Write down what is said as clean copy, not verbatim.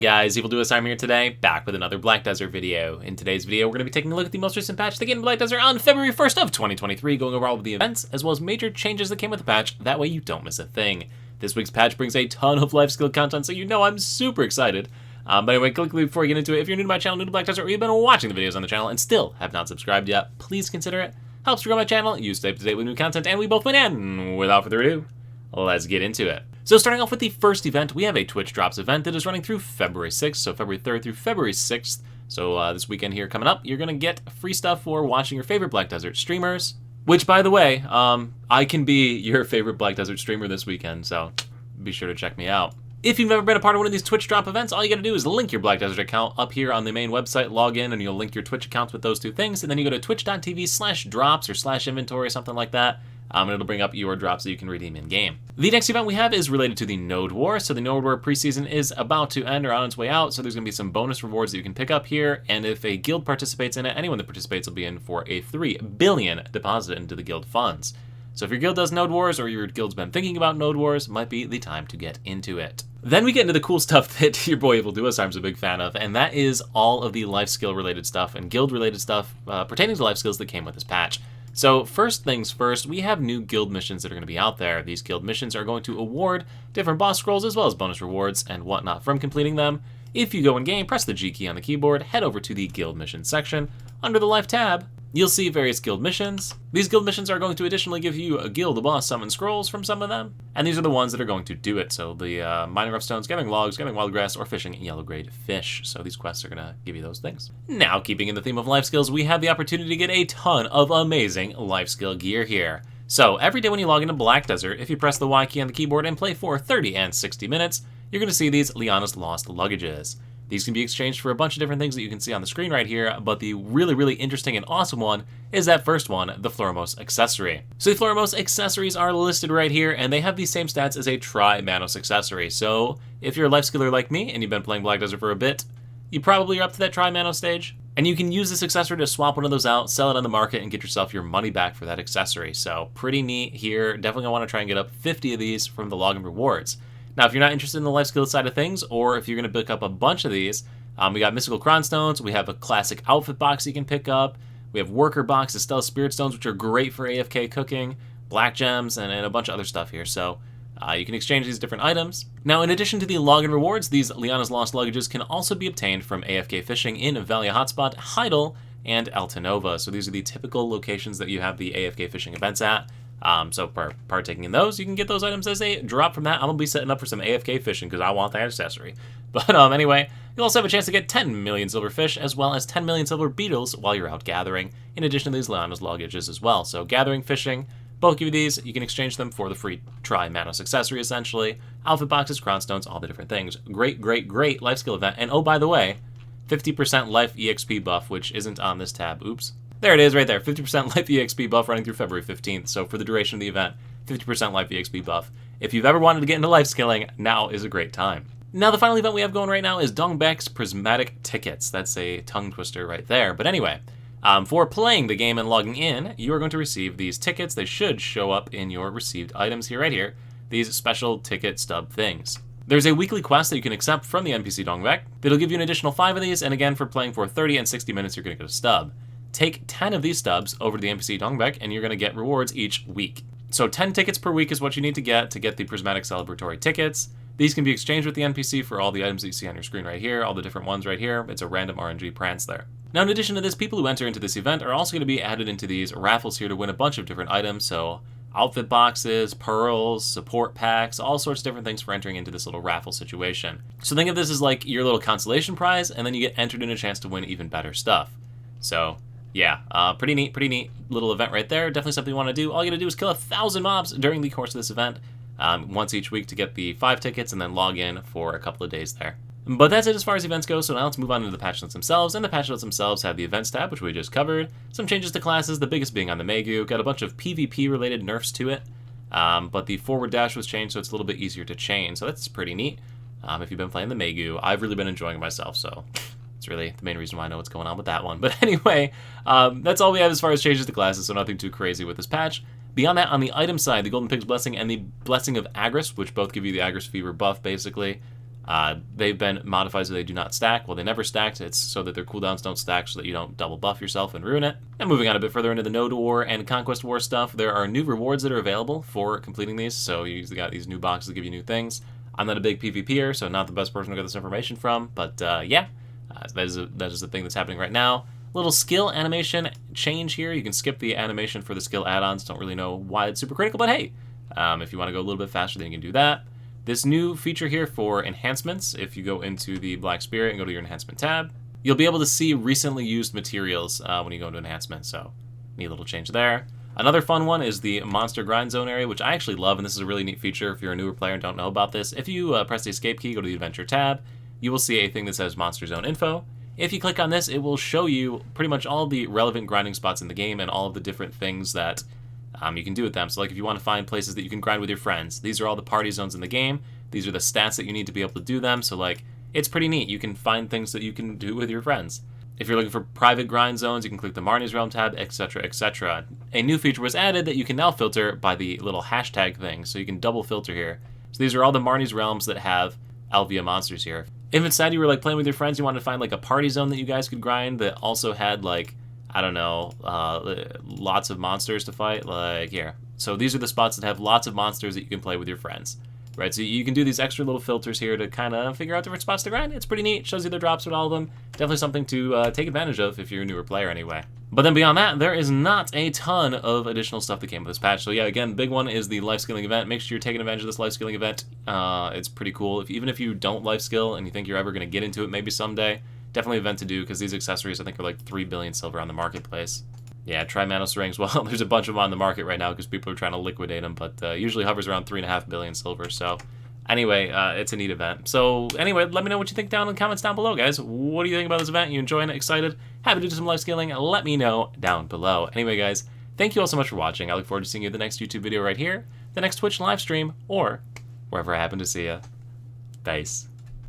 Guys, Evil Duo Simon here today, back with another Black Desert video. In today's video, we're going to be taking a look at the most recent patch that came to Black Desert on February 1st of 2023, going over all of the events, as well as major changes that came with the patch, that way you don't miss a thing. This week's patch brings a ton of life skill content, so you know I'm super excited. But anyway, quickly before we get into it, if you're new to my channel, new to Black Desert, or you've been watching the videos on the channel and still have not subscribed yet, please consider it. Helps to grow my channel, you stay up to date with new content, and we both win in. Without further ado, let's get into it. So starting off with the first event, we have a Twitch Drops event that is running through February 6th, so February 3rd through February 6th. So this weekend here coming up, you're going to get free stuff for watching your favorite Black Desert streamers, which, by the way, I can be your favorite Black Desert streamer this weekend, so be sure to check me out. If you've never been a part of one of these Twitch Drop events, all you got to do is link your Black Desert account up here on the main website, log in, and you'll link your Twitch accounts with those two things, and then you go to twitch.tv/drops or /inventory, something like that. And it'll bring up your drops that you can redeem in-game. The next event we have is related to the Node War. So the Node War preseason is about to end or on its way out, so there's going to be some bonus rewards that you can pick up here, and if a guild participates in it, anyone that participates will be in for a $3 billion deposit into the guild funds. So if your guild does Node Wars, or your guild's been thinking about Node Wars, might be the time to get into it. Then we get into the cool stuff that your boy Evil Duo Simon's a big fan of, and that is all of the life skill related stuff and guild related stuff pertaining to life skills that came with this patch. So first things first, we have new guild missions that are going to be out there. These guild missions are going to award different boss scrolls as well as bonus rewards and whatnot from completing them. If you go in game, press the G key on the keyboard, head over to the guild mission section. Under the life tab, you'll see various guild missions. These guild missions are going to additionally give you a guild boss summon scrolls from some of them, and these are the ones that are going to do it. So the mining rough stones, gathering logs, gathering wild grass, or fishing yellow grade fish. So these quests are going to give you those things. Now, keeping in the theme of life skills, we have the opportunity to get a ton of amazing life skill gear here. So every day when you log into Black Desert, if you press the Y key on the keyboard and play for 30 and 60 minutes, you're going to see these Liana's Lost Luggages. These can be exchanged for a bunch of different things that you can see on the screen right here, but the really interesting and awesome one is that first one, the Floramos accessory. So the Floramos accessories are listed right here, and they have the same stats as a Tri-Manos accessory. So if you're a life skiller like me and you've been playing Black Desert for a bit, you probably are up to that Tri-Manos stage, and you can use this accessory to swap one of those out, sell it on the market, and get yourself your money back for that accessory. So pretty neat here. Definitely gonna want to try and get up 50 of these from the login rewards. Now, if you're not interested in the life skill side of things, or if you're going to pick up a bunch of these, we got Mystical Cron Stones, we have a classic outfit box you can pick up, we have Worker Box, Estella Spirit Stones, which are great for AFK cooking, Black Gems, and a bunch of other stuff here. So you can exchange these different items. Now, in addition to the login rewards, these Liana's Lost Luggages can also be obtained from AFK fishing in Valia Hotspot, Heidel, and Altanova. So these are the typical locations that you have the AFK fishing events at. So partaking in those, you can get those items as a drop from that. I'm going to be setting up for some AFK fishing because I want that accessory. But anyway, you'll also have a chance to get 10 million silver fish as well as 10 million silver beetles while you're out gathering, in addition to these Liana's Luggages as well. So gathering, fishing, both give you these. You can exchange them for the free Tri-Manos accessory, essentially. Outfit boxes, Cron Stones, all the different things. Great life skill event. And oh, by the way, 50% life EXP buff, which isn't on this tab. Oops. There it is right there, 50% life EXP buff running through February 15th. So for the duration of the event, 50% life EXP buff. If you've ever wanted to get into life skilling, now is a great time. Now the final event we have going right now is Dongbek's Prismatic Tickets. That's a tongue twister right there. But anyway, for playing the game and logging in, you are going to receive these tickets. They should show up in your received items here, right here. These special ticket stub things. There's a weekly quest that you can accept from the NPC Dongbek that'll give you an additional 5 of these, and again, for playing for 30 and 60 minutes, you're going to get a stub. Take 10 of these stubs over to the NPC Dongbek, and you're going to get rewards each week. So 10 tickets per week is what you need to get the Prismatic Celebratory tickets. These can be exchanged with the NPC for all the items that you see on your screen right here, all the different ones right here. It's a random RNG prance there. Now, in addition to this, people who enter into this event are also going to be added into these raffles here to win a bunch of different items. So outfit boxes, pearls, support packs, all sorts of different things for entering into this little raffle situation. So think of this as like your little consolation prize, and then you get entered in a chance to win even better stuff. So yeah, pretty neat little event right there. Definitely something you want to do. All you got to do is kill 1,000 mobs during the course of this event, once each week to get the 5 tickets, and then log in for a couple of days there. But that's it as far as events go, so now let's move on into the patch notes themselves. And the patch notes themselves have the events tab, which we just covered, some changes to classes, the biggest being on the Megu, got a bunch of PvP-related nerfs to it, but the forward dash was changed, so it's a little bit easier to chain, so that's pretty neat. If you've been playing the Megu, I've really been enjoying myself, so it's really the main reason why I know what's going on with that one. But anyway, that's all we have as far as changes to classes, so nothing too crazy with this patch. Beyond that, on the item side, the Golden Pig's Blessing and the Blessing of Agris, which both give you the Agris Fever buff, basically, They've been modified so they do not stack. Well, they never stacked. It's so that their cooldowns don't stack so that you don't double buff yourself and ruin it. And moving on a bit further into the Node War and Conquest War stuff, there are new rewards that are available for completing these. So you usually got these new boxes that give you new things. I'm not a big PvPer, so not the best person to get this information from. But yeah, that is the thing that's happening right now. Little skill animation change here. You can skip the animation for the skill add-ons. Don't really know why it's super critical, but hey, if you want to go a little bit faster, then you can do that. This new feature here for enhancements, if you go into the Black Spirit and go to your enhancement tab, you'll be able to see recently used materials when you go into enhancement, so neat little change there. Another fun one is the Monster Grind Zone area, which I actually love, and this is a really neat feature if you're a newer player and don't know about this. If you press the escape key, go to the Adventure tab, you will see a thing that says Monster Zone Info. If you click on this, it will show you pretty much all the relevant grinding spots in the game and all of the different things that you can do with them. So like if you want to find places that you can grind with your friends, these are all the party zones in the game. These are the stats that you need to be able to do them. So like, it's pretty neat. You can find things that you can do with your friends. If you're looking for private grind zones, you can click the Marnie's Realm tab, etc., etc. A new feature was added that you can now filter by the little hashtag thing. So you can double filter here. So these are all the Marnie's Realms that have Alvia monsters here. If instead you were like playing with your friends, you wanted to find like a party zone that you guys could grind that also had like, I don't know, lots of monsters to fight, like here. So these are the spots that have lots of monsters that you can play with your friends, right? So you can do these extra little filters here to kind of figure out different spots to grind. It's pretty neat. Shows you the drops with all of them. Definitely something to take advantage of if you're a newer player anyway. But then beyond that, there is not a ton of additional stuff that came with this patch. So yeah, again, big one is the life skilling event. Make sure you're taking advantage of this life skilling event. It's pretty cool. Even if you don't life skill and you think you're ever going to get into it maybe someday, definitely an event to do because these accessories I think are like 3 billion silver on the marketplace. Yeah, try Manos rings. Well, there's a bunch of them on the market right now because people are trying to liquidate them, but usually hovers around 3.5 billion silver. So anyway, it's a neat event. So anyway, let me know what you think down in the comments down below, guys. What do you think about this event? You enjoying it? Excited? Happy to do some life scaling? Let me know down below. Anyway, guys, thank you all so much for watching. I look forward to seeing you in the next YouTube video right here, the next Twitch live stream, or wherever I happen to see you. Peace.